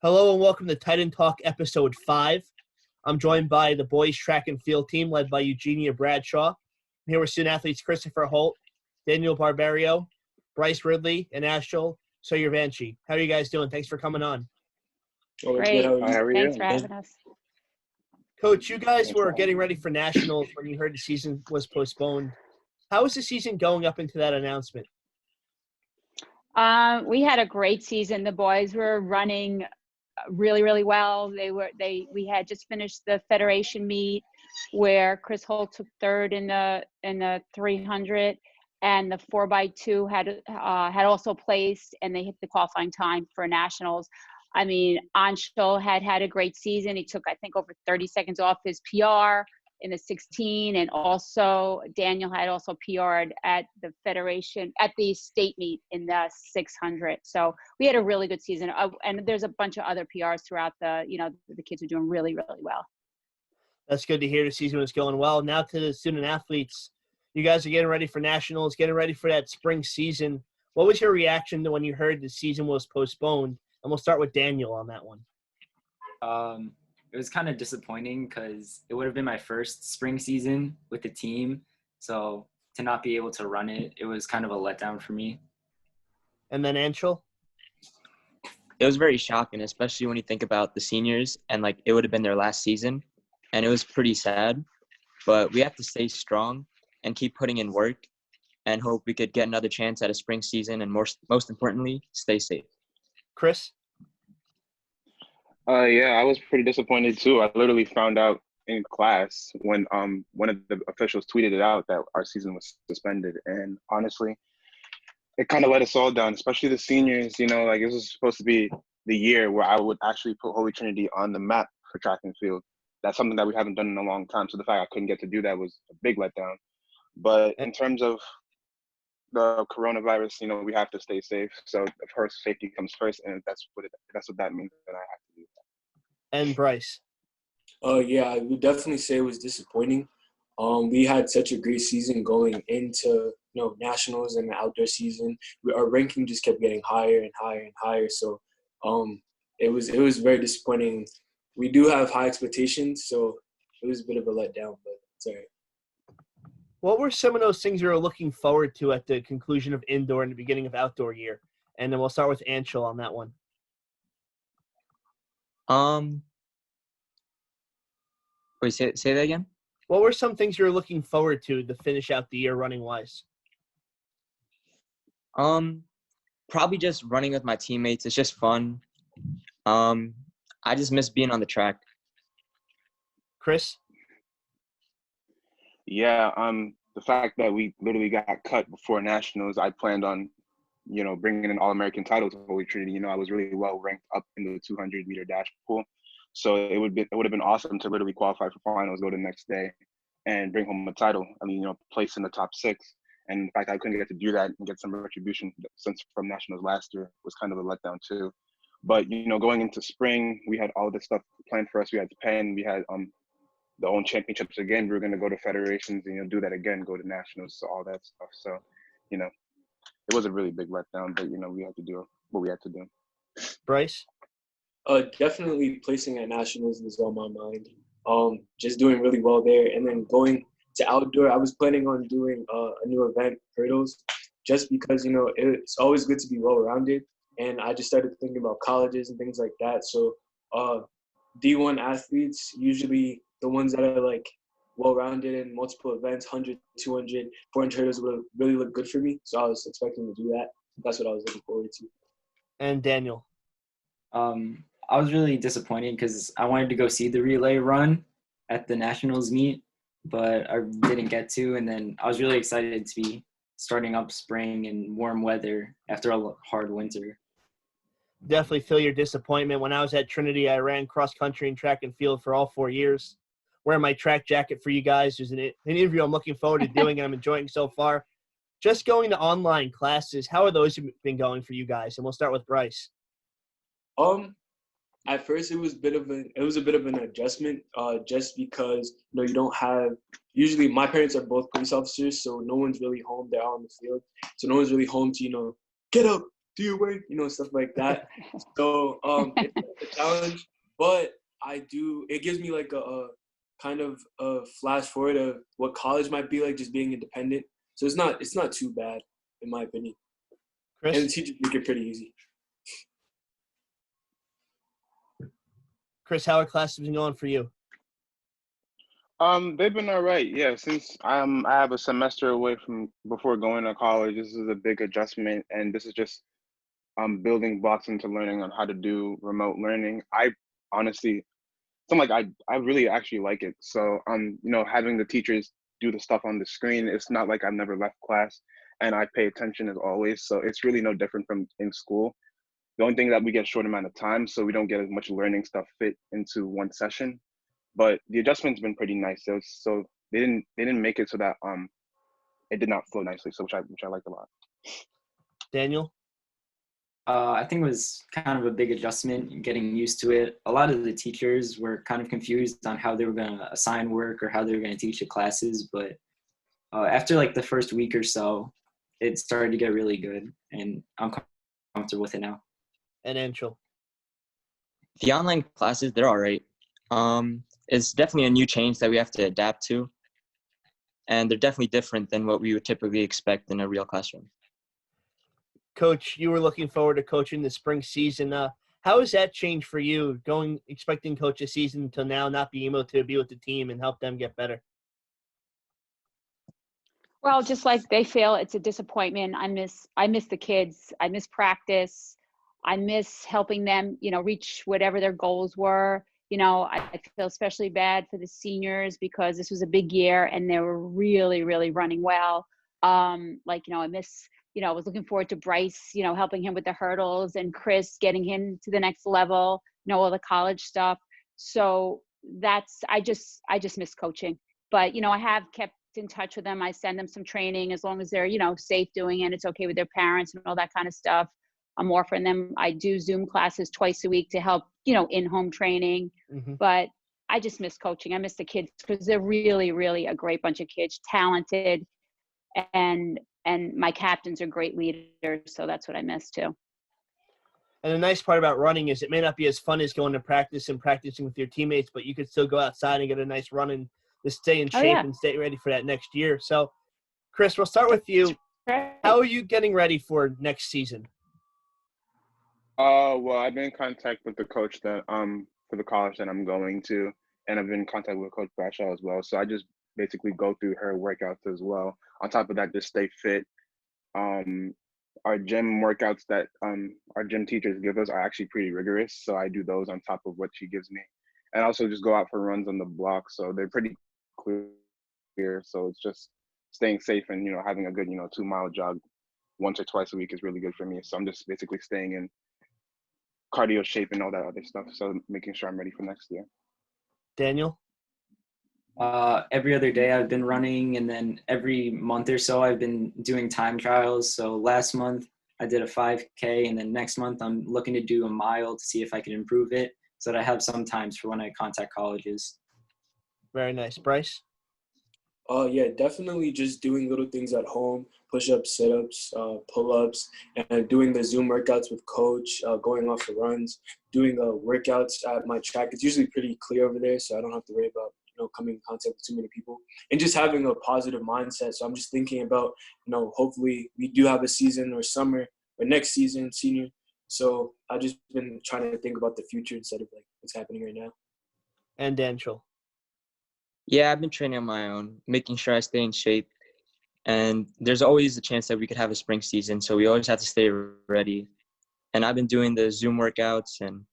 Hello and welcome to Titan Talk Episode 5. I'm joined by the boys track and field team led by Eugenia Bradshaw. I'm here with student athletes Christopher Holt, Daniel Barberio, Bryce Ridley, and Anshul Suryavanshi. How are you guys doing? Thanks for coming on. Great. How are you? Thanks for having us. Coach, you guys were getting ready for nationals when you heard the season was postponed. How is the season going up into that announcement? We had a great season. The boys were running really, really well. We had just finished the federation meet where Chris Holt took third in the 300, and the 4x2 had also placed, and they hit the qualifying time for nationals. I mean, Anshul had a great season. He took, I think, over 30 seconds off his PR in the 16, and also Daniel had also PR'd at the federation at the state meet in the 600. So we had a really good season, and there's a bunch of other PRs throughout the kids are doing really, really well. That's good to hear. The season was going well. Now to the student athletes, you guys are getting ready for nationals, getting ready for that spring season. What was your reaction to when you heard the season was postponed? And we'll start with Daniel on that one. It was kind of disappointing because it would have been my first spring season with the team. So to not be able to run it, it was kind of a letdown for me. And then Anshul? It was very shocking, especially when you think about the seniors and it would have been their last season. And it was pretty sad. But we have to stay strong and keep putting in work and hope we could get another chance at a spring season and most importantly, stay safe. Chris? Yeah, I was pretty disappointed too. I literally found out in class when one of the officials tweeted it out that our season was suspended. And honestly, it kind of let us all down, especially the seniors. It was supposed to be the year where I would actually put Holy Trinity on the map for track and field. That's something that we haven't done in a long time. So the fact I couldn't get to do that was a big letdown. But in terms of the coronavirus, we have to stay safe. So of course, safety comes first, and that's what that means. That I have to do that. And Bryce? Yeah, I would definitely say it was disappointing. We had such a great season going into nationals and the outdoor season. Our ranking just kept getting higher and higher and higher. So it was very disappointing. We do have high expectations, so it was a bit of a letdown, but it's all right. What were some of those things you were looking forward to at the conclusion of indoor and the beginning of outdoor year? And then we'll start with Anshul on that one. Wait, say that again? What were some things you were looking forward to finish out the year running wise? Probably just running with my teammates. It's just fun. I just miss being on the track. Chris? Yeah, the fact that we literally got cut before nationals, I planned on, bringing an All-American title to Holy Trinity. I was really well ranked up in the 200-meter dash pool, so it would have been awesome to literally qualify for finals, go the next day, and bring home a title. Place in the top 6. And the fact that I couldn't get to do that and get some retribution since from nationals last year was kind of a letdown too. But going into spring, we had all this stuff planned for us. We had Penn, we had the own championships again. We were going to go to federations and do that again, go to nationals, so all that stuff. So, it was a really big letdown, but we had to do what we had to do. Bryce? Definitely placing at nationals was on my mind. Just doing really well there, and then going to outdoor. I was planning on doing a new event, hurdles, just because it's always good to be well-rounded. And I just started thinking about colleges and things like that. So D1 athletes, usually the ones that are well-rounded in multiple events, 100, 200, 400 hurdles would really look good for me. So I was expecting to do that. That's what I was looking forward to. And Daniel? I was really disappointed because I wanted to go see the relay run at the nationals meet, but I didn't get to. And then I was really excited to be starting up spring in warm weather after a hard winter. Definitely feel your disappointment. When I was at Trinity, I ran cross country and track and field for all 4 years. Wearing my track jacket for you guys. There's an interview I'm looking forward to doing and I'm enjoying so far. Just going to online classes, how are those been going for you guys? And we'll start with Bryce. At first, it was a bit of an adjustment, just because you don't have. Usually, my parents are both police officers, so no one's really home. They're out in the field, so no one's really home to get up, do your work, stuff like that. So it's a challenge, but it gives me like a kind of a flash forward of what college might be like, just being independent. So it's not too bad, in my opinion. Chris? And the teachers make it pretty easy. Chris, how are classes been going for you? They've been all right. Yeah, since I have a semester away from before going to college, this is a big adjustment, and this is just building blocks into learning on how to do remote learning. I honestly, I really actually like it. So having the teachers do the stuff on the screen, it's not like I've never left class, and I pay attention as always. So it's really no different from in school. The only thing that we get a short amount of time, so we don't get as much learning stuff fit into one session. But the adjustment's been pretty nice. So they didn't make it so that it did not flow nicely. So which I liked a lot. Daniel? I think it was kind of a big adjustment, getting used to it. A lot of the teachers were kind of confused on how they were going to assign work or how they were going to teach the classes. But after like the first week or so, it started to get really good, and I'm comfortable with it now. And Anshul? The online classes, they're all right. It's definitely a new change that we have to adapt to. And they're definitely different than what we would typically expect in a real classroom. Coach, you were looking forward to coaching the spring season. How has that changed for you, expecting coach a season until now, not being able to be with the team and help them get better? Well, just like they feel it's a disappointment. I miss the kids. I miss practice. I miss helping them, reach whatever their goals were. I feel especially bad for the seniors because this was a big year and they were really, really running well. I miss, I was looking forward to Bryce, helping him with the hurdles, and Chris getting him to the next level, all the college stuff. So I just miss coaching. But, I have kept in touch with them. I send them some training as long as they're, safe doing it. It's okay with their parents and all that kind of stuff. I'm offering them. I do Zoom classes twice a week to help, in-home training. Mm-hmm. But I just miss coaching. I miss the kids because they're really, really a great bunch of kids, talented, and my captains are great leaders. So that's what I miss too. And the nice part about running is it may not be as fun as going to practice and practicing with your teammates, but you could still go outside and get a nice run and to stay in shape and stay ready for that next year. So, Chris, we'll start with you. How are you getting ready for next season? Well, I've been in contact with the coach that for the college that I'm going to, and I've been in contact with Coach Bradshaw as well. So I just basically go through her workouts as well. On top of that, just stay fit. Our gym workouts that our gym teachers give us are actually pretty rigorous, so I do those on top of what she gives me, and also just go out for runs on the block. So they're pretty clear. So it's just staying safe and having a good 2-mile jog once or twice a week is really good for me. So I'm just basically staying in cardio shape and all that other stuff. So making sure I'm ready for next year. Daniel? Every other day I've been running, and then every month or so I've been doing time trials. So last month I did a 5K, and then next month I'm looking to do a mile to see if I can improve it so that I have some times for when I contact colleges. Very nice. Bryce? Yeah, definitely just doing little things at home, push-ups, sit-ups, pull-ups, and doing the Zoom workouts with coach, going off the runs, doing workouts at my track. It's usually pretty clear over there, so I don't have to worry about, coming in contact with too many people, and just having a positive mindset. So I'm just thinking about, hopefully we do have a season or summer or next season, senior. So I've just been trying to think about the future instead of like what's happening right now. And Anshul? Yeah, I've been training on my own, making sure I stay in shape. And there's always a chance that we could have a spring season, so we always have to stay ready. And I've been doing the Zoom workouts and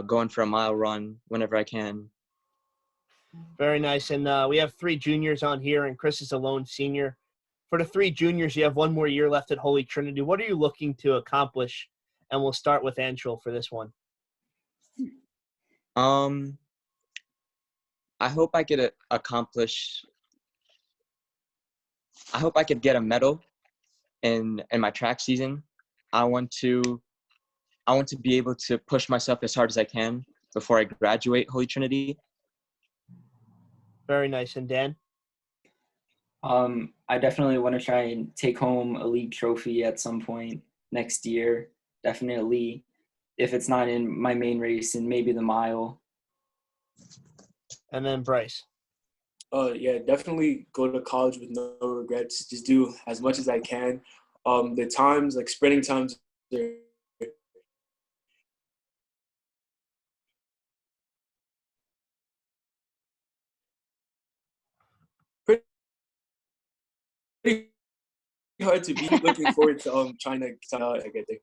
going for a mile run whenever I can. Very nice. And we have 3 juniors on here, and Chris is a lone senior. For the 3 juniors, you have 1 more year left at Holy Trinity. What are you looking to accomplish? And we'll start with Anshul for this one. I hope I could get a medal in my track season. I want to be able to push myself as hard as I can before I graduate Holy Trinity. Very nice. And Dan? I definitely want to try and take home a league trophy at some point. next year. Definitely, if it's not in my main race, and maybe the mile. And then Bryce. Yeah, definitely go to college with no regrets. Just do as much as I can. The times, like sprinting times, are pretty hard to beat. Looking forward to trying to get there.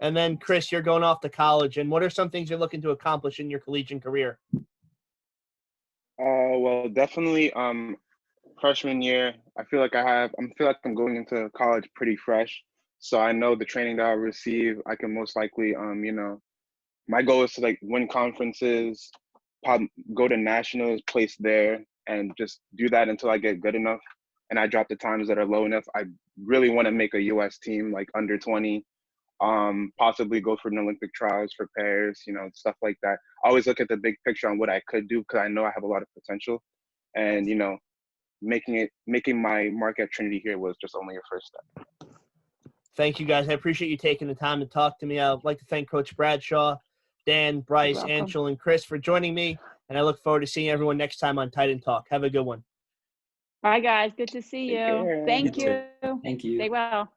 And then Chris, you're going off to college. And what are some things you're looking to accomplish in your collegiate career? Well, definitely freshman year. I feel like I'm going into college pretty fresh. So I know the training that I'll receive, I can most likely my goal is to like win conferences, go to nationals, place there, and just do that until I get good enough and I drop the times that are low enough. I really want to make a US team, like under 20, possibly go for an Olympic trials for pairs, stuff like that. I always look at the big picture on what I could do because I know I have a lot of potential, and making my mark at Trinity here was just only a first step. Thank you, guys. I appreciate you taking the time to talk to me. I'd like to thank Coach Bradshaw, Dan, Bryce, Anshul, and Chris for joining me, and I look forward to seeing everyone next time on Titan Talk. Have a good one. Bye, guys. Good to see you. Thank you. Thank you. Stay well.